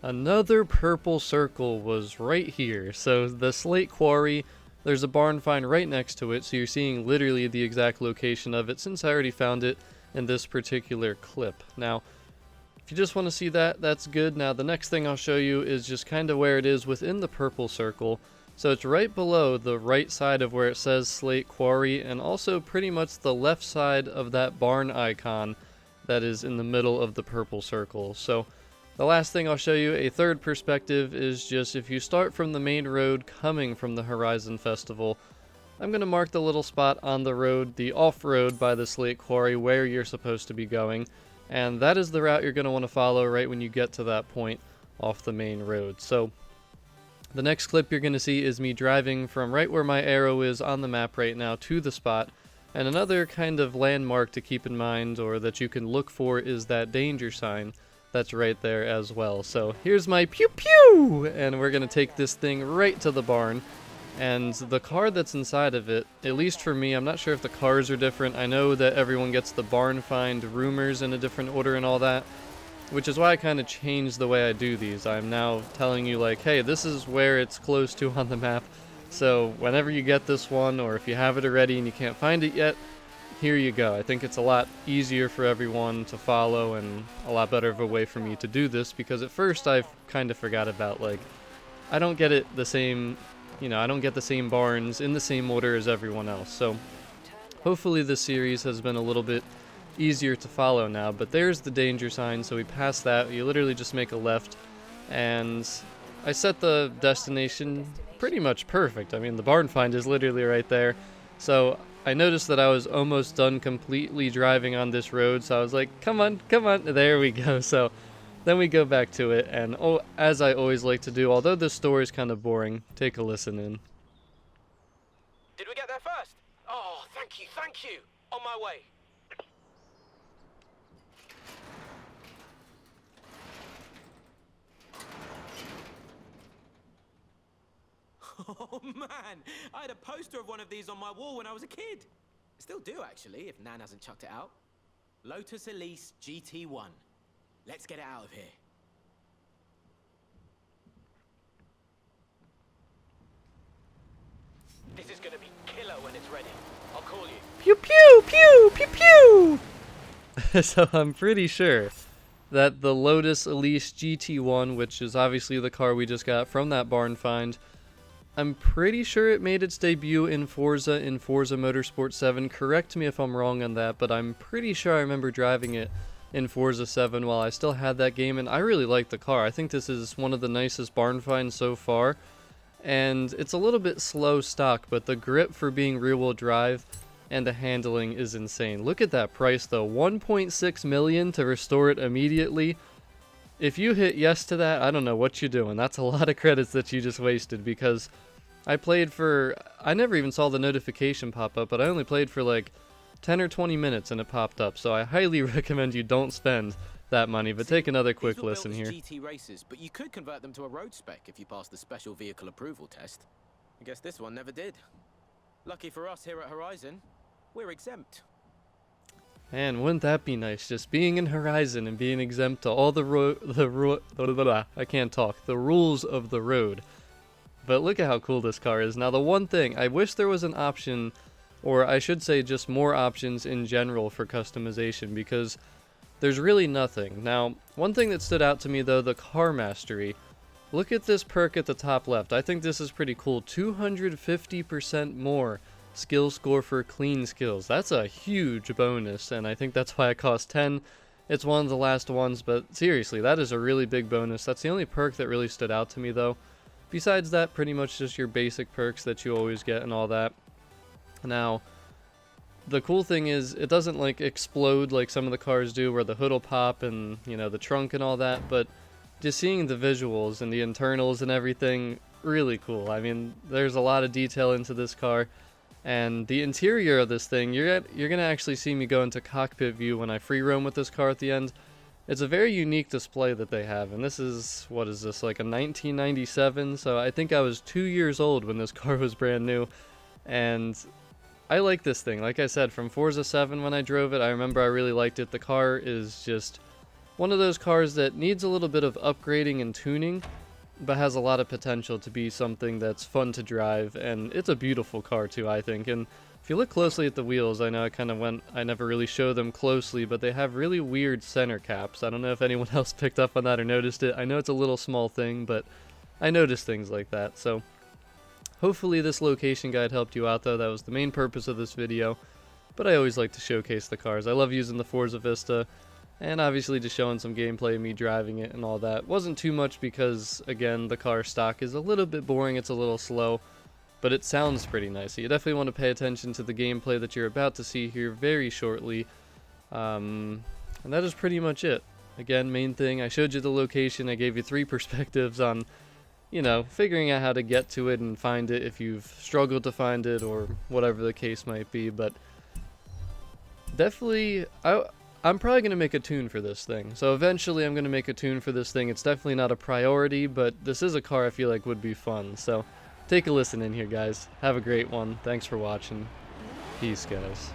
Another purple circle was right here. So the Slate Quarry, there's a barn find right next to it, so you're seeing literally the exact location of it since I already found it in this particular clip. Now, if you just want to see that, that's good. Now the next thing I'll show you is just kind of where it is within the purple circle. So it's right below the right side of where it says Slate Quarry, and also pretty much the left side of that barn icon that is in the middle of the purple circle. So the last thing I'll show you, a third perspective, is just if you start from the main road coming from the Horizon Festival, I'm going to mark the little spot on the road, the off-road by the Slate Quarry, where you're supposed to be going. And that is the route you're going to want to follow right when you get to that point off the main road. So the next clip you're going to see is me driving from right where my arrow is on the map right now to the spot. And another kind of landmark to keep in mind, or that you can look for, is that danger sign that's right there as well. So here's my pew pew! And we're going to take this thing right to the barn. And the car that's inside of it, at least for me, I'm not sure if the cars are different. I know that everyone gets the barn find rumors in a different order and all that, which is why I kind of changed the way I do these. I'm now telling you, like, hey, this is where it's close to on the map. So whenever you get this one, or if you have it already and you can't find it yet, here you go. I think it's a lot easier for everyone to follow and a lot better of a way for me to do this, because at first I kind of forgot about, like, I don't get it the same, I don't get the same barns in the same order as everyone else. So hopefully this series has been a little bit easier to follow now. But there's the danger sign, so we pass that. You literally just make a left, and I set the destination pretty much perfect. I mean, the barn find is literally right there. So I noticed that I was almost done completely driving on this road, so I was like, come on, there we go. So then we go back to it, and as I always like to do, although this story is kind of boring, take a listen in. Did we get there first? Oh, thank you. On my way. Oh man, I had a poster of one of these on my wall when I was a kid. Still do, actually, if Nan hasn't chucked it out. Lotus Elise GT1. Let's get it out of here. This is gonna be killer when it's ready. I'll call you. Pew pew pew pew pew! So I'm pretty sure that the Lotus Elise GT1, which is obviously the car we just got from that barn find, I'm pretty sure it made its debut in Forza Motorsport 7. Correct me if I'm wrong on that, but I'm pretty sure I remember driving it in Forza 7 while I still had that game, and I really like the car. I think this is one of the nicest barn finds so far, and it's a little bit slow stock, but the grip for being rear-wheel drive and the handling is insane. Look at that price though, 1.6 million to restore it immediately. If you hit yes to that, I don't know what you're doing. That's a lot of credits that you just wasted, because I never even saw the notification pop up, but I only played for like 10 or 20 minutes and it popped up. So I highly recommend you don't spend that money, but take another quick listen here. GT races, but you could convert them to a road spec if you pass the special vehicle approval test. I guess this one never did. Lucky for us here at Horizon, we're exempt. Man, wouldn't that be nice? Just being in Horizon and being exempt to all the rules of the road. But look at how cool this car is. Now the one thing, I wish there was an option, or I should say just more options in general for customization, because there's really nothing. Now, one thing that stood out to me though, the car mastery. Look at this perk at the top left. I think this is pretty cool. 250% more skill score for clean skills. That's a huge bonus, and I think that's why it costs 10. It's one of the last ones, but seriously, that is a really big bonus. That's the only perk that really stood out to me though. Besides that, pretty much just your basic perks that you always get and all that. Now, the cool thing is, it doesn't like explode like some of the cars do, where the hood will pop and, the trunk and all that, but just seeing the visuals and the internals and everything, really cool. I mean, there's a lot of detail into this car. And the interior of this thing, you're gonna actually see me go into cockpit view when I free roam with this car at the end. It's a very unique display that they have, and this is, what is this, like a 1997? So I think I was 2 years old when this car was brand new, and I like this thing. Like I said, from Forza 7 when I drove it, I remember I really liked it. The car is just one of those cars that needs a little bit of upgrading and tuning, but has a lot of potential to be something that's fun to drive, and it's a beautiful car too, I think. And if you look closely at the wheels, I know I never really show them closely, but they have really weird center caps. I don't know if anyone else picked up on that or noticed it. I know it's a little small thing, but I noticed things like that. So hopefully this location guide helped you out though. That was the main purpose of this video, but I always like to showcase the cars. I love using the Forza Vista, and obviously just showing some gameplay of me driving it and all that. Wasn't too much because, again, the car stock is a little bit boring, it's a little slow, but it sounds pretty nice. So you definitely want to pay attention to the gameplay that you're about to see here very shortly. And that is pretty much it. Again, main thing, I showed you the location, I gave you 3 perspectives on, you know, figuring out how to get to it and find it if you've struggled to find it or whatever the case might be. But definitely, I'm probably going to make a tune for this thing. So eventually I'm going to make a tune for this thing. It's definitely not a priority, but this is a car I feel like would be fun. So take a listen in here, guys. Have a great one. Thanks for watching. Peace, guys.